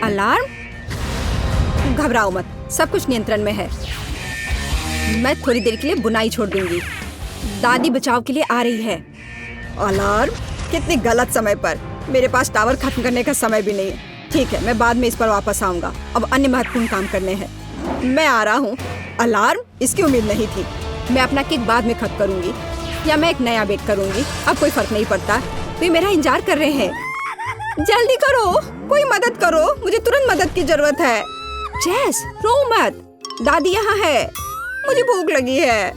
Alarm? घबराओ मत, सब कुछ नियंत्रण में है। मैं थोड़ी देर के लिए बुनाई छोड़ दूंगी। दादी बचाव के लिए आ रही है। अलार्म? कितनी गलत समय पर। मेरे पास टावर खत्म करने का समय भी नहीं है। ठीक है, मैं बाद में इस पर वापस आऊंगा। अब अन्य महत्वपूर्ण काम करने हैं। मैं आ रहा हूँ। अलार्म? इसकी उम्मीद नहीं थी। मैं अपना केक बाद में खत्म करूंगी या मैं एक नया बेक करूंगी, अब कोई फर्क नहीं पड़ता। वे मेरा इंतजार कर रहे हैं। जल्दी करो, कोई मदद करो, मुझे तुरंत मदद की जरूरत है। जेस, रो मत, दादी यहाँ है, मुझे भूख लगी है।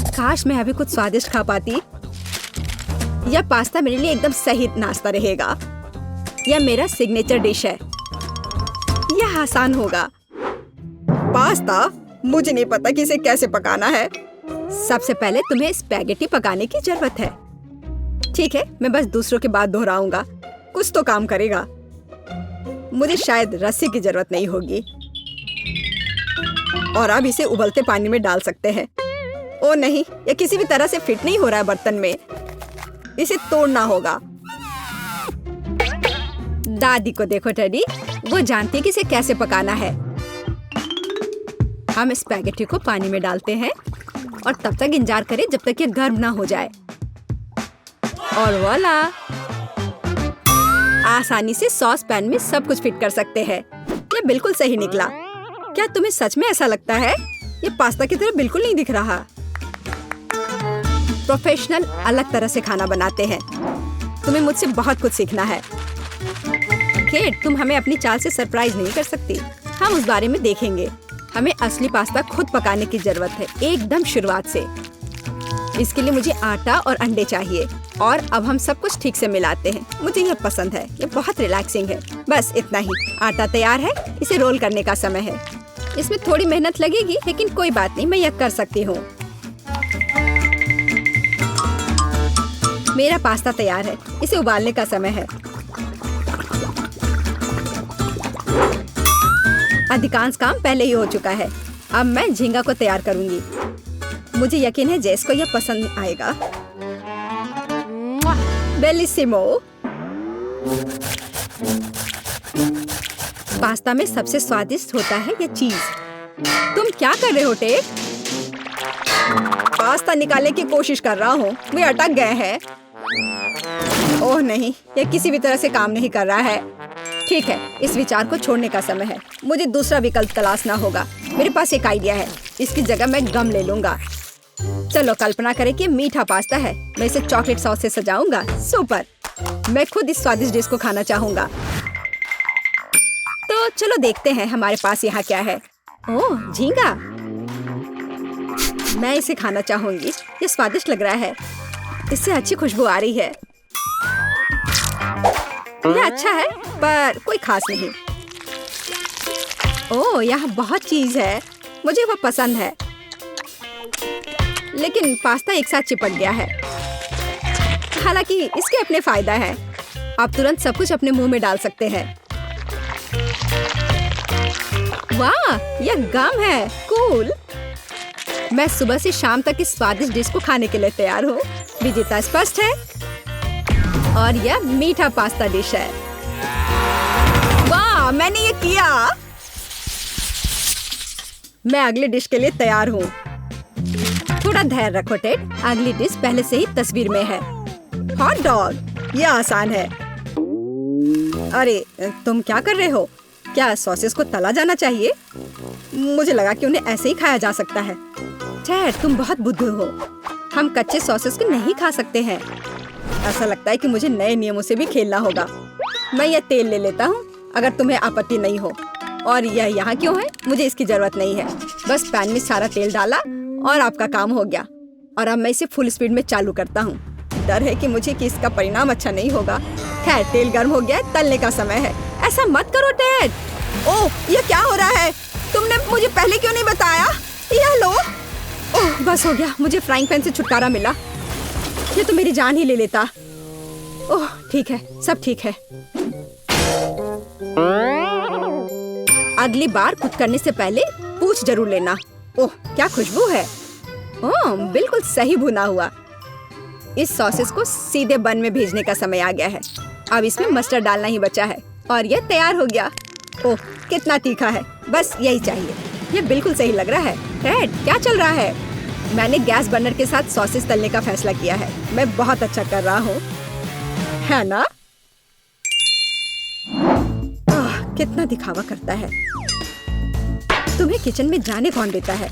काश मैं अभी कुछ स्वादिष्ट खा पाती। यह पास्ता मेरे लिए एकदम सही नाश्ता रहेगा। यह मेरा सिग्नेचर डिश है। यह आसान होगा। पास्ता? मुझे नहीं पता कि इसे कैसे पकाना है। सबसे पहले तुम्हें स्पैगेटी पकाने की जरूरत है। ठीक है, मैं बस दूसरों की बात दोहराऊंगा, कुछ तो काम करेगा। मुझे शायद रस्सी की जरूरत नहीं होगी। और अब इसे उबलते पानी में डाल सकते हैं। ओ नहीं, यह किसी भी तरह से फिट नहीं हो रहा है बर्तन में। इसे तोड़ना होगा। दादी को देखो टेडी, वो जानती है कि इसे कैसे पकाना है। हम स्पैगेटी को पानी में डालते हैं और तब तक इंतजार करें जब तक ये गर्म ना हो जाए। और वॉला, आसानी से सॉस पैन में सब कुछ फिट कर सकते हैं। ये बिल्कुल सही निकला। क्या तुम्हें सच में ऐसा लगता है? ये पास्ता की तरह बिल्कुल नहीं दिख रहा। प्रोफेशनल अलग तरह से खाना बनाते हैं। तुम्हें मुझसे बहुत कुछ सीखना है। केट, तुम हमें अपनी चाल से सरप्राइज नहीं कर सकती। हम उस बारे में देखेंगे। हमें असली पास्ता खुद पकाने की जरूरत है, एकदम शुरुआत से। इसके लिए मुझे आटा और अंडे चाहिए। और अब हम सब कुछ ठीक से मिलाते हैं। मुझे यह पसंद है, ये बहुत रिलैक्सिंग है। बस इतना ही। आटा तैयार है, इसे रोल करने का समय है। इसमें थोड़ी मेहनत लगेगी, लेकिन कोई बात नहीं, मैं यह कर सकती हूँ। मेरा पास्ता तैयार है, इसे उबालने का समय है। अधिकांश काम पहले ही हो चुका है। अब मैं झींगा को तैयार करूंगी। मुझे यकीन है जेस को यह पसंद आएगा। बेलिसिमो। पास्ता में सबसे स्वादिष्ट होता है यह चीज। तुम क्या कर रहे हो टेड? पास्ता निकालने की कोशिश कर रहा हूँ, वे अटक गए हैं। ओह नहीं, यह किसी भी तरह से काम नहीं कर रहा है। ठीक है, इस विचार को छोड़ने का समय है। मुझे दूसरा विकल्प तलाशना होगा। मेरे पास एक आइडिया है। इसकी जगह मैं गम ले लूंगा। चलो कल्पना करें कि मीठा पास्ता है। मैं इसे चॉकलेट सॉस से सजाऊंगा। सुपर! मैं खुद इस स्वादिष्ट डिश को खाना चाहूंगा। तो चलो देखते हैं हमारे पास यहाँ क्या है। ओह, झींगा। मैं इसे खाना चाहूंगी। ये स्वादिष्ट लग रहा है। इससे अच्छी खुशबू आ रही है। यह अच्छा है, पर कोई खास नहीं। ओह, यहाँ बहुत चीज है। मुझे वो पसंद है, लेकिन पास्ता एक साथ चिपक गया है। हालांकि इसके अपने फायदा है। आप तुरंत सब कुछ अपने मुंह में डाल सकते हैं। वाह, यह गम है। कूल। मैं सुबह से शाम तक इस स्वादिष्ट डिश को खाने के लिए तैयार हूँ। विजेता स्पष्ट है और यह मीठा पास्ता डिश है। वाह, मैंने ये किया। मैं अगली डिश के लिए तैयार हूँ। थोड़ा धैर्य रखो टेड, अगली डिश पहले से ही तस्वीर में है। Hot dog. यह आसान है। अरे तुम क्या कर रहे हो? क्या सॉसेस को तला जाना चाहिए? मुझे लगा कि उन्हें ऐसे ही खाया जा सकता है। टेड, तुम बहुत बुद्धू हो। हम कच्चे सॉसेस को नहीं खा सकते हैं। ऐसा लगता है कि मुझे नए नियमों से भी खेलना होगा। मैं यह तेल ले लेता हूँ, अगर तुम्हें आपत्ति नहीं हो। और यह यहाँ क्यों है? मुझे इसकी जरूरत नहीं है। बस पैन में सारा तेल डाला और आपका काम हो गया। और अब मैं इसे फुल स्पीड में चालू करता हूँ। डर है कि इसका परिणाम अच्छा नहीं होगा। खैर, तेल गर्म हो गया, तलने का समय है। ऐसा मत करो टेड। ओह, यह क्या हो रहा है? तुमने मुझे पहले क्यों नहीं बताया? यह लो। ओह, बस हो गया, मुझे फ्राइंग पैन से छुटकारा मिला। ये तो मेरी जान ही ले लेता। ओह, ठीक है, सब ठीक है। अगली बार कुछ करने से पहले पूछ जरूर लेना। ओह, क्या खुशबू है। ओह, बिल्कुल सही भुना हुआ। इस सॉसेस को सीधे बन में भेजने का समय आ गया है। अब इसमें मस्टर्ड डालना ही बचा है और ये तैयार हो गया। ओह कितना तीखा है, बस यही चाहिए। ये बिल्कुल सही लग रहा है। टेड क्या चल रहा है? मैंने गैस बर्नर के साथ सॉसेस तलने का फैसला किया है। मैं बहुत अच्छा कर रहा हूँ, है ना? कितना दिखावा करता है। तुम्हें किचन में जाने कौन देता है?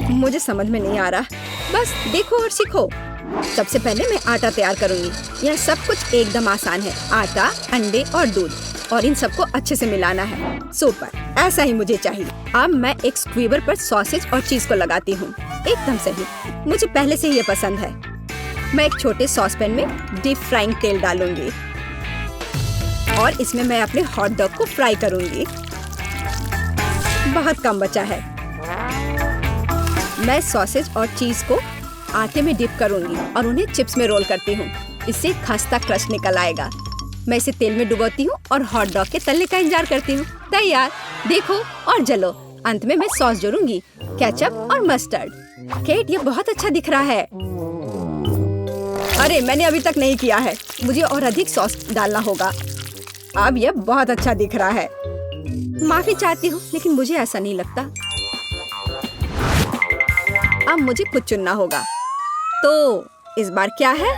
मुझे समझ में नहीं आ रहा। बस देखो और सीखो। सबसे पहले मैं आटा तैयार करूंगी। यह सब कुछ एकदम आसान है। आटा, अंडे और दूध, और इन सबको अच्छे से मिलाना है। सुपर, ऐसा ही मुझे चाहिए। अब मैं एक स्क्वीवर पर सॉसेज और चीज को लगाती हूँ। एकदम सही, मुझे पहले से ही ये पसंद है। मैं एक छोटे सॉस पैन में डीप फ्राइंग तेल डालूंगी और इसमें मैं अपने हॉट डॉग को फ्राई करूंगी। बहुत कम बचा है। मैं सॉसेज और चीज को आटे में डिप करूंगी और उन्हें चिप्स में रोल करती हूँ। इससे खस्ता क्रस्ट निकल आएगा। मैं इसे तेल में डुबोती हूँ और हॉट डॉग के तलने का इंतजार करती हूँ। तैयार, देखो और जलो। अंत में मैं सॉस जोड़ूंगी, केचप और मस्टर्ड। केट, ये बहुत अच्छा दिख रहा है। अरे मैंने अभी तक नहीं किया है, मुझे और अधिक सॉस डालना होगा। अब यह बहुत अच्छा दिख रहा है। माफी चाहती हूँ, लेकिन मुझे ऐसा नहीं लगता। अब मुझे कुछ चुनना होगा। तो इस बार क्या है?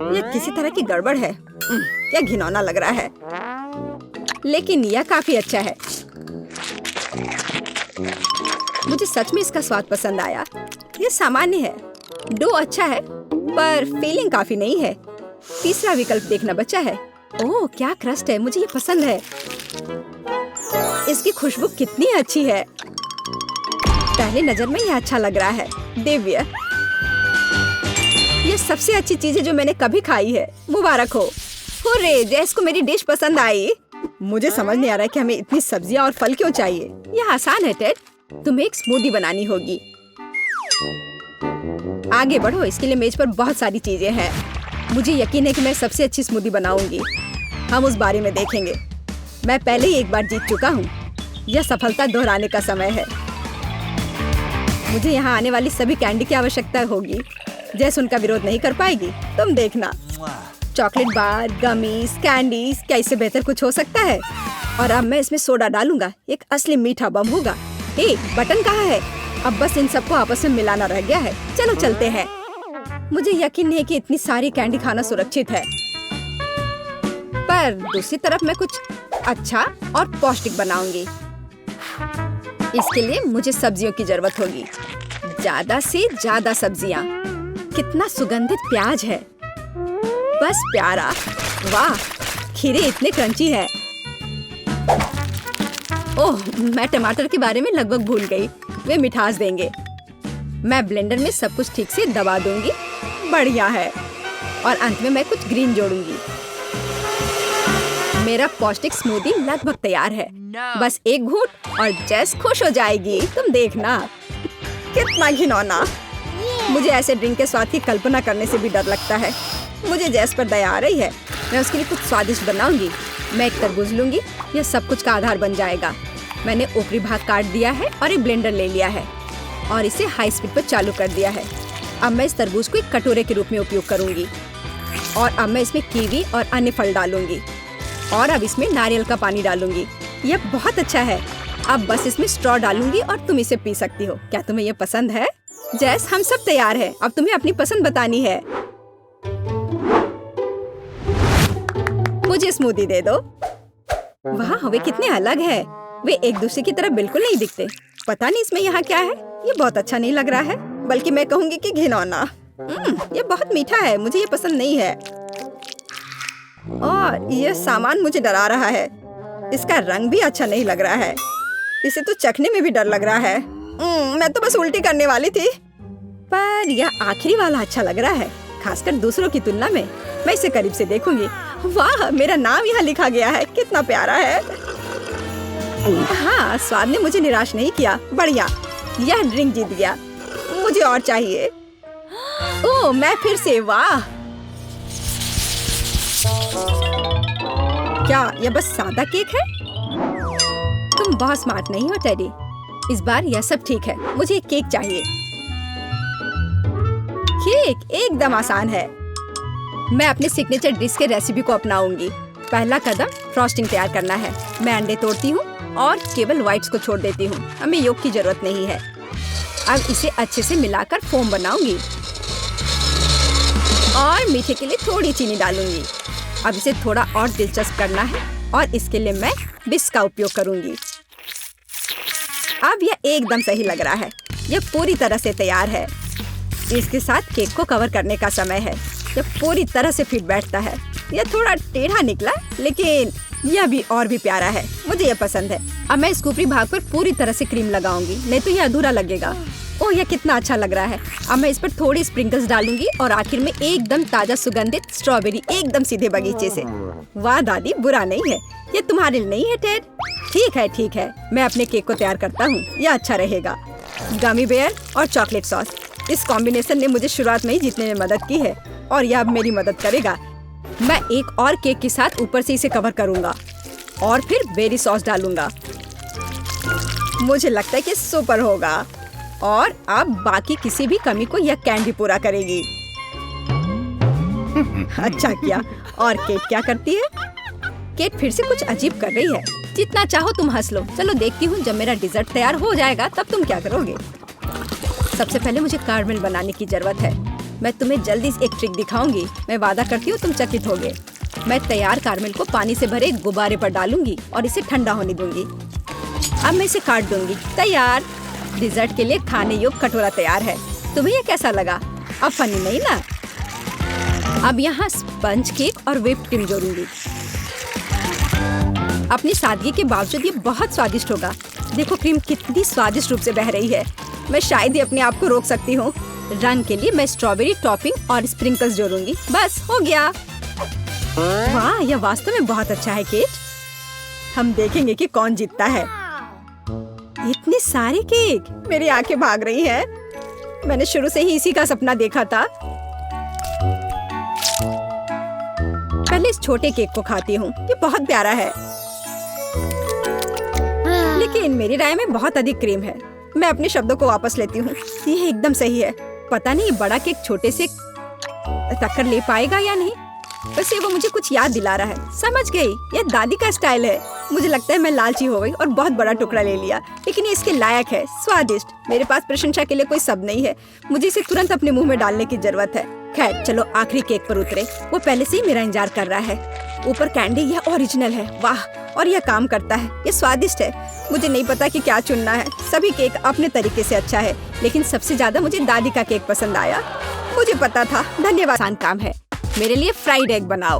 यह किसी तरह की गड़बड़ है। क्या घिनौना लग रहा है, लेकिन यह काफी अच्छा है। मुझे सच में इसका स्वाद पसंद आया। यह सामान्य है। डो अच्छा है, पर फीलिंग काफी नहीं है। तीसरा विकल्प देखना बचा है। ओह क्या क्रस्ट है, मुझे ये पसंद है। इसकी खुशबू कितनी अच्छी है। पहले नजर में यह अच्छा लग रहा है। दिव्य, ये सबसे अच्छी चीज है जो मैंने कभी खाई है। मुबारक हो। हुर्रे, जैस को मेरी डिश पसंद आई। मुझे समझ नहीं आ रहा है कि हमें इतनी सब्जियां और फल क्यों चाहिए। यह आसान है टेड, तुम्हें एक स्मूदी बनानी होगी। आगे बढ़ो, इसके लिए मेज पर बहुत सारी चीजें हैं। मुझे यकीन है कि मैं सबसे अच्छी स्मूदी बनाऊंगी। हम उस बारे में देखेंगे। मैं पहले ही एक बार जीत चुका हूँ। यह सफलता दोहराने का समय है। मुझे यहाँ आने वाली सभी कैंडी की आवश्यकता होगी। जैसे उनका विरोध नहीं कर पाएगी, तुम देखना। चॉकलेट बार, गमीज, कैंडीज, क्या इससे बेहतर कुछ हो सकता है? और अब मैं इसमें सोडा डालूंगा। एक असली मीठा बम होगा। हे, बटन कहाँ है? अब बस इन सबको आपस में मिलाना रह गया है। चलो चलते हैं। मुझे यकीन नहीं कि इतनी सारी कैंडी खाना सुरक्षित है, पर दूसरी तरफ मैं कुछ अच्छा और पौष्टिक बनाऊंगी। इसके लिए मुझे सब्जियों की जरूरत होगी। ज्यादा से ज्यादा सब्जियाँ। कितना सुगंधित प्याज है, बस प्यारा। वाह, खीरे इतने क्रंची है। ओह, मैं टमाटर के बारे में लगभग भूल गई। वे मिठास देंगे। मैं ब्लेंडर में सब कुछ ठीक से दबा दूंगी। बढ़िया है। और अंत में मैं कुछ ग्रीन जोड़ूंगी। मेरा पौष्टिक स्मूदी लगभग तैयार है। बस एक घूंट और जेस खुश हो जाएगी। तुम देखना। कितना घिनौना। मुझे ऐसे ड्रिंक के स्वाद की कल्पना करने से भी डर लगता है। मुझे जेस पर दया आ रही है। मैं उसके लिए कुछ स्वादिष्ट बनाऊंगी। मैं एक तरबूज लूंगी। यह सब कुछ का आधार बन जाएगा। मैंने ऊपरी भाग काट दिया है और एक ब्लेंडर ले लिया है और इसे हाई स्पीड पर चालू कर दिया है। अब मैं इस तरबूज को एक कटोरे के रूप में उपयोग करूंगी और अब मैं इसमें कीवी और अन्य फल डालूंगी और अब इसमें नारियल का पानी डालूंगी। यह बहुत अच्छा है। अब बस इसमें स्ट्रॉ डालूंगी और तुम इसे पी सकती हो। क्या तुम्हें यह पसंद है? जैस, हम सब तैयार हैं। अब तुम्हें अपनी पसंद बतानी है। मुझे स्मूदी दे दो। वाह, वे कितने अलग है। वे एक दूसरे की तरह बिल्कुल नहीं दिखते। पता नहीं इसमें यहाँ क्या है। ये बहुत अच्छा नहीं लग रहा है, बल्कि मैं कहूँगी कि घिनौना। ये बहुत मीठा है। मुझे ये पसंद नहीं है और यह सामान मुझे डरा रहा है। इसका रंग भी अच्छा नहीं लग रहा है। इसे तो चखने में भी डर लग रहा है। मैं तो बस उल्टी करने वाली थी। पर यह आखिरी वाला अच्छा लग रहा है, खासकर दूसरों की तुलना में। मैं इसे करीब से देखूंगी। वाह, मेरा नाम यहाँ लिखा गया है। कितना प्यारा है। हाँ, स्वाद ने मुझे निराश नहीं किया। बढ़िया, यह ड्रिंक जीत गया। मुझे और चाहिए। ओह, मैं फिर से। वाह, क्या यह बस सादा केक है? तुम बहुत स्मार्ट नहीं हो टेडी। इस बार यह सब ठीक है। मुझे एक केक चाहिए। केक एकदम आसान है। मैं अपने सिग्नेचर डिश के रेसिपी को अपनाऊंगी। पहला कदम फ्रॉस्टिंग तैयार करना है। मैं अंडे तोड़ती हूँ और केवल व्हाइट्स को छोड़ देती हूँ। हमें योग की जरूरत नहीं है। अब इसे अच्छे से मिलाकर फोम बनाऊंगी और मीठे के लिए थोड़ी चीनी डालूंगी। अब इसे थोड़ा और दिलचस्प करना है और इसके लिए मैं विस्क का उपयोग करूंगी। अब यह एकदम सही लग रहा है। यह पूरी तरह से तैयार है। इसके साथ केक को कवर करने का समय है। यह पूरी तरह से फिट बैठता है। यह थोड़ा टेढ़ा निकला, लेकिन यह भी और भी प्यारा है। मुझे यह पसंद है। अब मैं इस ऊपरी भाग पर पूरी तरह से क्रीम लगाऊंगी, नहीं तो यह अधूरा लगेगा। ओह, यह कितना अच्छा लग रहा है। अब मैं इस पर थोड़ी स्प्रिंकल्स डालूंगी और आखिर में एकदम ताजा सुगंधित स्ट्रॉबेरी, एकदम सीधे बगीचे से। वाह दादी, बुरा नहीं है। ये तुम्हारे लिए नहीं है टेड। ठीक है, मैं अपने केक को तैयार करता हूँ। यह अच्छा रहेगा। गमी बेयर और चॉकलेट सॉस, इस कॉम्बिनेशन ने मुझे शुरुआत में ही जीतने में मदद की है और यह अब मेरी मदद करेगा। मैं एक और केक के साथ ऊपर से इसे कवर करूंगा और फिर बेरी सॉस डालूंगा। मुझे लगता है कि सुपर होगा और अब बाकी किसी भी कमी को यह कैंडी पूरा करेगी। अच्छा किया। और केट क्या करती है? केट फिर से कुछ अजीब कर रही है। जितना चाहो तुम हंस लो। चलो देखती हूँ, जब मेरा डिजर्ट तैयार हो जाएगा तब तुम क्या करोगे। सबसे पहले मुझे कार्मेल बनाने की जरूरत है। मैं तुम्हें जल्दी से एक ट्रिक दिखाऊंगी। मैं वादा करती हूँ तुम चकित होगे। मैं तैयार कार्मेल को पानी से भरे गुब्बारे पर डालूंगी और इसे ठंडा होने दूंगी। अब मैं इसे काट दूंगी। तैयार। डिजर्ट के लिए खाने योग्य कटोरा तैयार है। तुम्हें यह कैसा लगा? अब फनी नहीं ना? अब यहाँ स्पंज केक और व्हिप्ड क्रीम जोड़ूंगी। अपनी सादगी के बावजूद ये बहुत स्वादिष्ट होगा। देखो क्रीम कितनी स्वादिष्ट रूप से बह रही है। मैं शायद ही अपने आप को रोक सकती हूँ। रंग के लिए मैं स्ट्रॉबेरी टॉपिंग और स्प्रिंकल्स जोड़ूंगी। बस हो गया। वाह, यह वास्तव में बहुत अच्छा है केट। हम देखेंगे कि कौन जीतता है। इतने सारे केक, मेरी आंखें भाग रही हैं। मैंने शुरू से ही इसी का सपना देखा था। पहले इस छोटे केक को खाती हूँ। ये बहुत प्यारा है, लेकिन मेरी राय में बहुत अधिक क्रीम है। मैं अपने शब्दों को वापस लेती हूँ। ये एकदम सही है। पता नहीं बड़ा केक छोटे से टक्कर ले पाएगा या नहीं। वैसे वो मुझे कुछ याद दिला रहा है। समझ गई, ये दादी का स्टाइल है। मुझे लगता है मैं लालची हो गई और बहुत बड़ा टुकड़ा ले लिया, लेकिन ये इसके लायक है। स्वादिष्ट। मेरे पास प्रशंसा के लिए कोई शब्द नहीं है। मुझे इसे तुरंत अपने मुंह में डालने की जरूरत है। खैर चलो आखिरी केक पर उतरे। वो पहले से ही मेरा इंतजार कर रहा है। ऊपर कैंडी, यह ओरिजिनल है। वाह, और यह काम करता है। ये स्वादिष्ट है। मुझे नहीं पता कि क्या चुनना है। सभी केक अपने तरीके से अच्छा है, लेकिन सबसे ज्यादा मुझे दादी का केक पसंद आया। मुझे पता था। धन्यवाद। आसान काम है। मेरे लिए फ्राइड एग बनाओ।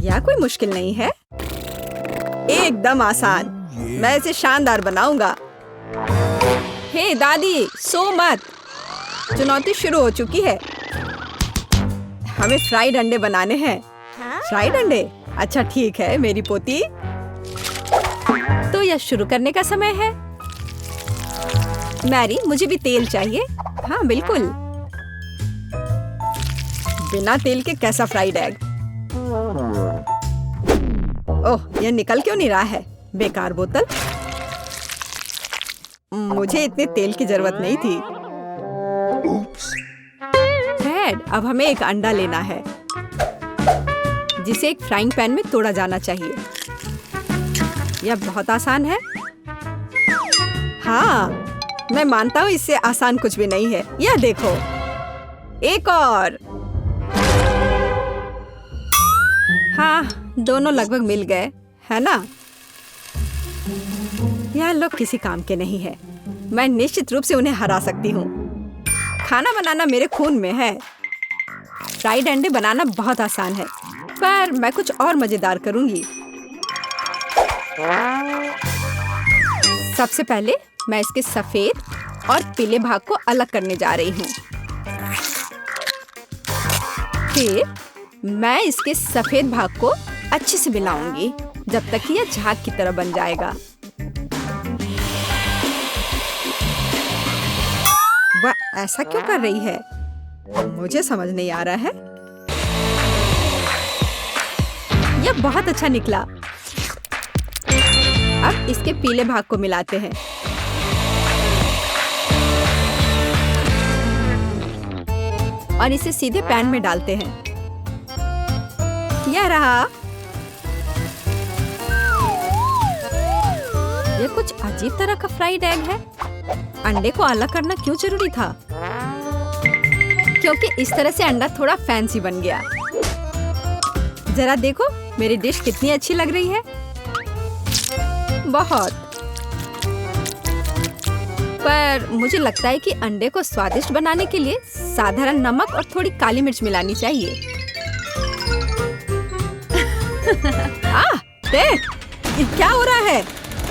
यह कोई मुश्किल नहीं है। एकदम आसान। मैं इसे शानदार बनाऊंगा। हे दादी, सो मत। चुनौती शुरू हो चुकी है। हमें फ्राइड अंडे बनाने हैं। फ्राइड अंडे? अच्छा ठीक है मेरी पोती। तो यह शुरू करने का समय है। मैरी, मुझे भी तेल चाहिए। हाँ बिल्कुल। बिना तेल के कैसा फ्राइड एग? ओह, यह निकल क्यों नहीं रहा है? बेकार बोतल। मुझे इतने तेल की जरूरत नहीं थी। डैड, अब हमें एक अंडा लेना है जिसे एक फ्राइंग पैन में तोड़ा जाना चाहिए। यह बहुत आसान है। हाँ, मैं मानता हूँ इससे आसान कुछ भी नहीं है। यह देखो, एक और। हाँ, दोनों लगभग मिल गए, है ना? यह लोग किसी काम के नहीं है। मैं निश्चित रूप से उन्हें हरा सकती हूँ। खाना बनाना मेरे खून में है। फ्राइड अंडे बनाना बहुत आसान है, पर मैं कुछ और मजेदार करूंगी। सबसे पहले मैं इसके सफेद और पीले भाग को अलग करने जा रही हूँ। फिर मैं इसके सफेद भाग को अच्छे से मिलाऊंगी जब तक कि यह झाग की तरह बन जाएगा। वह ऐसा क्यों कर रही है? मुझे समझ नहीं आ रहा है। यह बहुत अच्छा निकला। अब इसके पीले भाग को मिलाते हैं। और इसे सीधे पैन में डालते हैं। यह रहा। ये कुछ अजीब तरह का फ्राइड एग है। अंडे को अलग करना क्यों जरूरी था? क्योंकि इस तरह से अंडा थोड़ा फैंसी बन गया। जरा देखो मेरी डिश कितनी अच्छी लग रही है। बहुत। पर मुझे लगता है कि अंडे को स्वादिष्ट बनाने के लिए साधारण नमक और थोड़ी काली मिर्च मिलानी चाहिए। देख, ये क्या हो रहा है?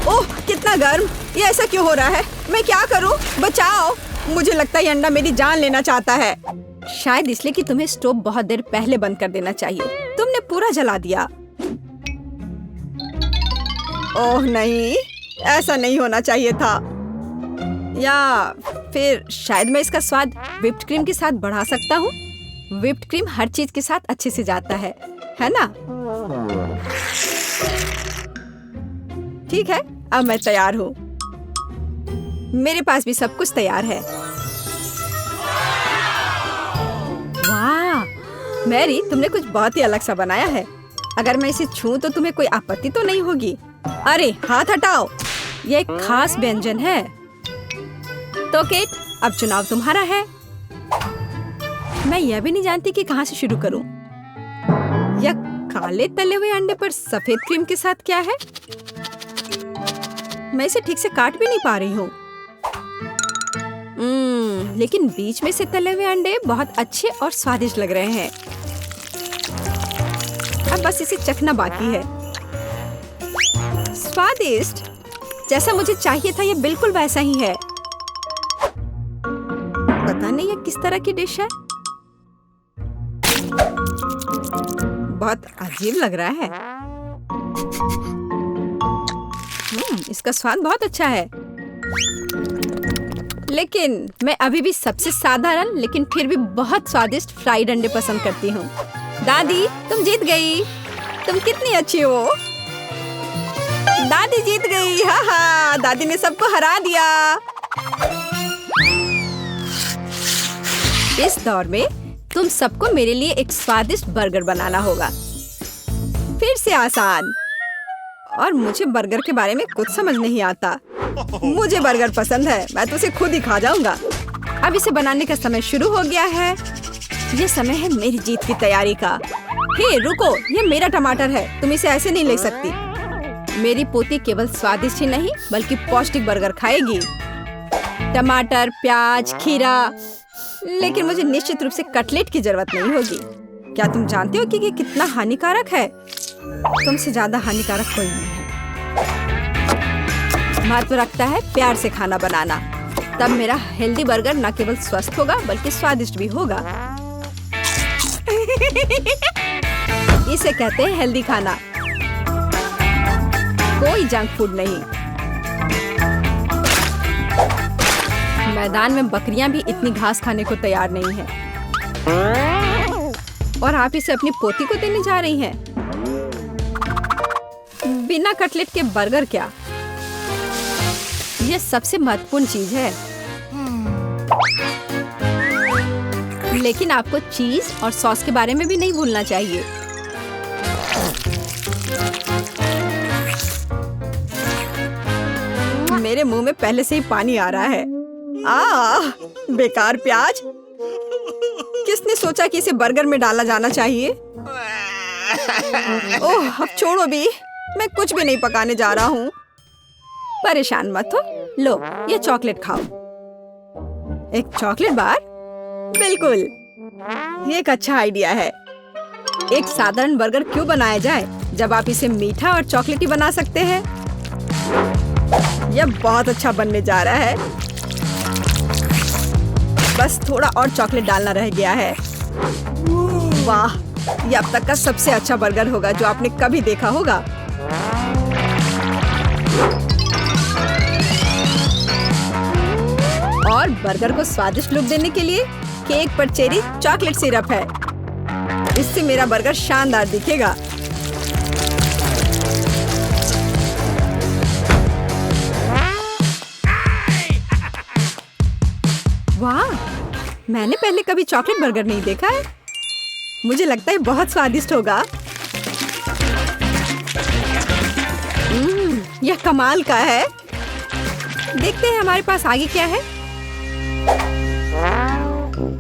ओह, कितना गर्म! ये ऐसा क्यों हो रहा है? मैं क्या करूं? बचाओ! मुझे लगता है ये अंडा मेरी जान लेना चाहता है। शायद इसलिए कि तुम्हें स्टोव बहुत देर पहले बंद कर देना चाहिए। तुमने पूरा जला दिया। ओह नहीं, ऐसा नहीं होना चाहिए था। या फिर शायद मैं इसका स्वाद व्हिप्ड क्रीम के साथ बढ़ा सकता हूँ। व्हिप्ड क्रीम हर चीज के साथ अच्छे से जाता है ना? ठीक है, अब मैं तैयार हूँ। मेरे पास भी सब कुछ तैयार है। वाह, मैरी, तुमने कुछ बहुत ही अलग सा बनाया है। अगर मैं इसे छूं तो तुम्हें कोई आपत्ति तो नहीं होगी? अरे हाथ हटाओ, यह एक खास व्यंजन है। तो केट, अब चुनाव तुम्हारा है। मैं यह भी नहीं जानती कि कहाँ से शुरू करूं। यह काले तले हुए अंडे पर सफेद क्रीम के साथ क्या है? मैं इसे ठीक से काट भी नहीं पा रही हूँ। लेकिन बीच में से तले हुए अंडे बहुत अच्छे और स्वादिष्ट लग रहे हैं। अब बस इसे चखना बाकी है। स्वादिष्ट, जैसा मुझे चाहिए था, यह बिल्कुल वैसा ही है। पता नहीं यह किस तरह की डिश है। बहुत अजीब लग रहा है। इसका स्वाद बहुत अच्छा है। लेकिन मैं अभी भी सबसे साधारण लेकिन फिर भी बहुत स्वादिष्ट फ्राइड अंडे पसंद करती हूँ। दादी, तुम जीत गई। तुम कितनी अच्छी हो। दादी जीत गई। हाँ हाँ, दादी ने सबको हरा दिया। इस दौर में तुम सबको मेरे लिए एक स्वादिष्ट बर्गर बनाना होगा। फिर से आसान। और मुझे बर्गर के बारे में कुछ समझ नहीं आता। मुझे बर्गर पसंद है, मैं तो उसे खुद ही खा जाऊंगा। अब इसे बनाने का समय शुरू हो गया है। ये समय है मेरी जीत की तैयारी का। हे रुको, ये मेरा टमाटर है, तुम इसे ऐसे नहीं ले सकती। मेरी पोती केवल स्वादिष्ट ही नहीं बल्कि पौष्टिक बर्गर खाएगी। टमाटर, प्याज, खीरा। लेकिन मुझे निश्चित रूप से कटलेट की जरूरत नहीं होगी। क्या तुम जानते हो कि ये कितना हानिकारक है? तुमसे ज्यादा हानिकारक कोई नहीं है। महत्व रखता है प्यार से खाना बनाना। तब मेरा हेल्दी बर्गर न केवल स्वस्थ होगा बल्कि स्वादिष्ट भी होगा। इसे कहते हैं हेल्दी खाना, कोई जंक फूड नहीं। मैदान में बकरियां भी इतनी घास खाने को तैयार नहीं हैं। और आप इसे अपनी पोती को देने जा रही हैं। बिना कटलेट के बर्गर क्या? यह सबसे महत्वपूर्ण चीज है। लेकिन आपको चीज और सॉस के बारे में भी नहीं भूलना चाहिए। मेरे मुंह में पहले से ही पानी आ रहा है। बेकार प्याज। किसने सोचा कि इसे बर्गर में डाला जाना चाहिए? ओह, अब छोड़ो भी, मैं कुछ भी नहीं पकाने जा रहा हूँ। परेशान मत हो। लो, ये चॉकलेट खाओ। एक चॉकलेट बार? बिल्कुल, ये एक अच्छा आइडिया है। एक साधारण बर्गर क्यों बनाया जाए जब आप इसे मीठा और चॉकलेटी बना सकते हैं? यह बहुत अच्छा बनने जा रहा है। बस थोड़ा और चॉकलेट डालना रह गया है। वाह, यह अब तक का सबसे अच्छा बर्गर होगा जो आपने कभी देखा होगा। और बर्गर को स्वादिष्ट लुक देने के लिए केक पर चेरी चॉकलेट सिरप है। इससे मेरा बर्गर शानदार दिखेगा। वाह, मैंने पहले कभी चॉकलेट बर्गर नहीं देखा है। मुझे लगता है बहुत स्वादिष्ट होगा। यह कमाल का है। देखते हैं हमारे पास आगे क्या है।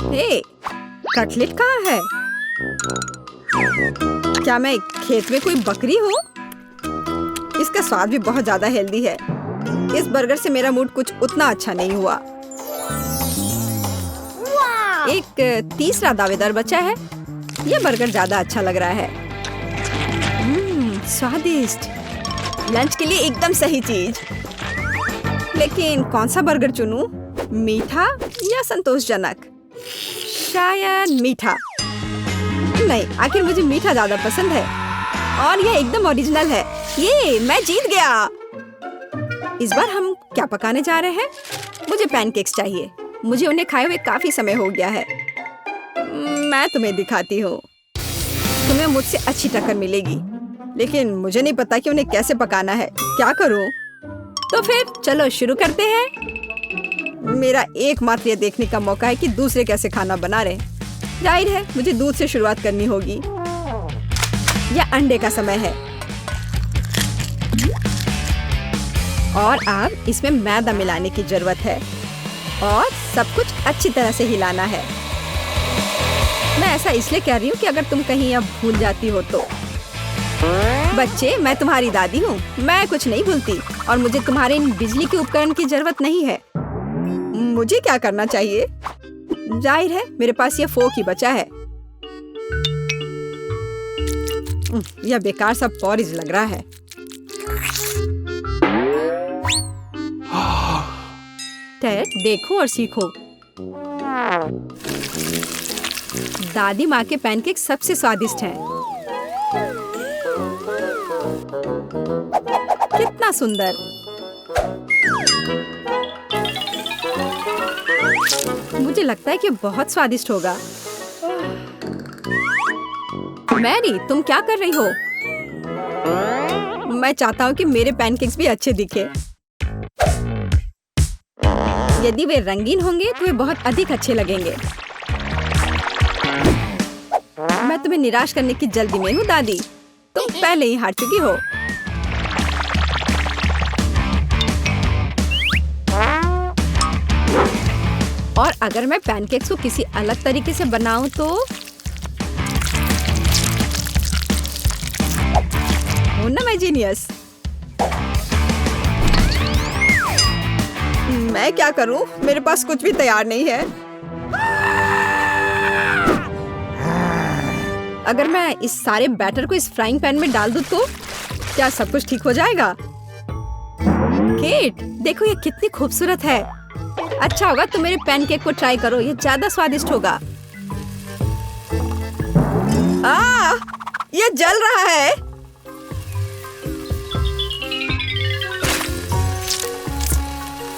हे, कटलेट कहाँ है? क्या मैं खेत में कोई बकरी हूँ? इसका स्वाद भी बहुत ज्यादा हेल्दी है। इस बर्गर से मेरा मूड कुछ उतना अच्छा नहीं हुआ। एक तीसरा दावेदार बचा है। यह बर्गर ज्यादा अच्छा लग रहा है। स्वादिष्ट। लंच के लिए एकदम सही चीज। लेकिन कौन सा बर्गर चुनूं? मीठा या संतोषजनक? शायद मीठा। नहीं, आखिर मुझे मीठा ज्यादा पसंद है और यह एकदम ओरिजिनल है। ये मैं जीत गया। इस बार हम क्या पकाने जा रहे हैं? मुझे पैनकेक्स चाहिए। मुझे उन्हें खाए हुए काफी समय हो गया है। मैं तुम्हें दिखाती हूँ। तुम्हें मुझसे अच्छी टक्कर मिलेगी, लेकिन मुझे नहीं पता कि उन्हें कैसे पकाना है। क्या करूँ? तो फिर चलो शुरू करते हैं। मेरा एकमात्र ये देखने का मौका है कि दूसरे कैसे खाना बना रहे। जाहिर है मुझे दूध से शुरुआत करनी होगी। यह अंडे का समय है और अब इसमें मैदा मिलाने की जरूरत है और सब कुछ अच्छी तरह से हिलाना है। मैं ऐसा इसलिए कह रही हूँ कि अगर तुम कहीं अब भूल जाती हो तो। बच्चे, मैं तुम्हारी दादी हूँ। मैं कुछ नहीं भूलती और मुझे तुम्हारे इन बिजली के उपकरण की जरूरत नहीं है। मुझे क्या करना चाहिए? जाहिर है मेरे पास यह फोर्क ही बचा है। यह बेकार सा पॉरिज लग रहा है। टेड, देखो और सीखो। दादी माँ के पैनकेक सबसे स्वादिष्ट हैं। कितना सुंदर। मुझे लगता है कि बहुत स्वादिष्ट होगा। मैरी, तुम क्या कर रही हो? मैं चाहता हूँ कि मेरे पैनकेक्स भी अच्छे दिखे। यदि वे रंगीन होंगे तो वे बहुत अधिक अच्छे लगेंगे। मैं तुम्हें निराश करने की जल्दी में हूँ दादी। तुम पहले ही हार चुकी हो। और अगर मैं पैनकेक्स को किसी अलग तरीके से बनाऊं तो हूं ना मैं जीनियस। मैं क्या करूं? मेरे पास कुछ भी तैयार नहीं है। अगर मैं इस सारे बैटर को इस फ्राइंग पैन में डाल दूं तो क्या सब कुछ ठीक हो जाएगा? केट, देखो ये कितनी खूबसूरत है। अच्छा होगा तुम मेरे पैनकेक को ट्राई करो। ये ज्यादा स्वादिष्ट होगा। ये जल रहा है।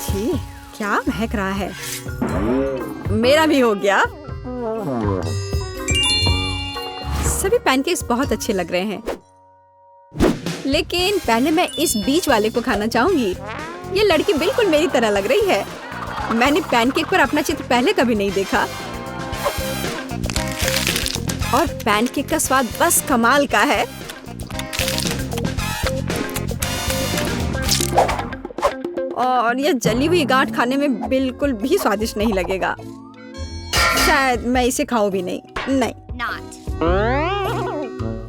छी, क्या महक रहा है। मेरा भी हो गया। सभी पैनकेक्स बहुत अच्छे लग रहे हैं, लेकिन पहले मैं इस बीच वाले को खाना चाहूंगी। ये लड़की बिल्कुल मेरी तरह लग रही है। मैंने पैनकेक पर अपना चित्र पहले कभी नहीं देखा और पैनकेक का स्वाद बस कमाल का है। और यह जली हुई गांठ खाने में बिल्कुल भी स्वादिष्ट नहीं लगेगा। शायद मैं इसे खाऊं भी नहीं।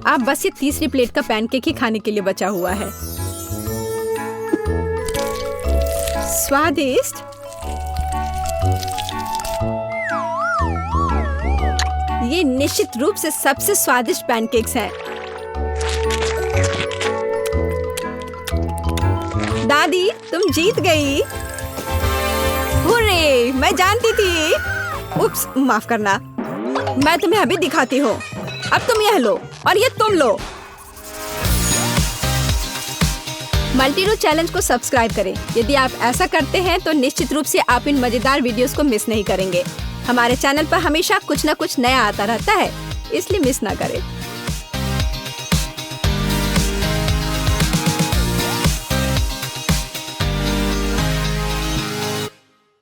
अब बस ये तीसरी प्लेट का पैनकेक ही खाने के लिए बचा हुआ है। स्वादिष्ट। ये निश्चित रूप से सबसे स्वादिष्ट पैनकेक्स हैं। दादी, तुम जीत गई। हुर्रे, मैं जानती थी। उप्स, माफ करना। मैं तुम्हें अभी दिखाती हूँ। अब तुम यह लो और ये तुम लो। मल्टीरूट चैलेंज को सब्सक्राइब करें। यदि आप ऐसा करते हैं तो निश्चित रूप से आप इन मजेदार वीडियोस को मिस नहीं करेंगे। हमारे चैनल पर हमेशा कुछ न कुछ नया आता रहता है, इसलिए मिस ना करें।